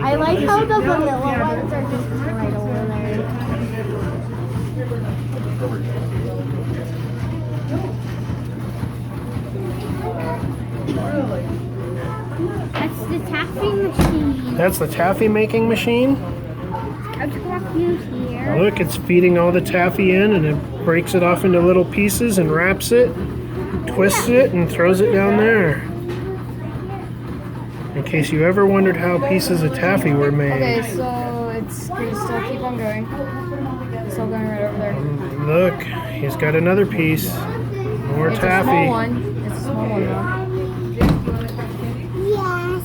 I like how the vanilla ones are just right over there. That's the taffy machine. That's the taffy making machine? I'll just walk you here. Look, it's feeding all the taffy in and it breaks it off into little pieces and wraps it, twists it, and throws it down there. In case you ever wondered how pieces of taffy were made. Okay, so it's gonna still keep on going. It's still going right over there. Look, he's got another piece. More It's taffy. a small one. It's a small one though. Yes.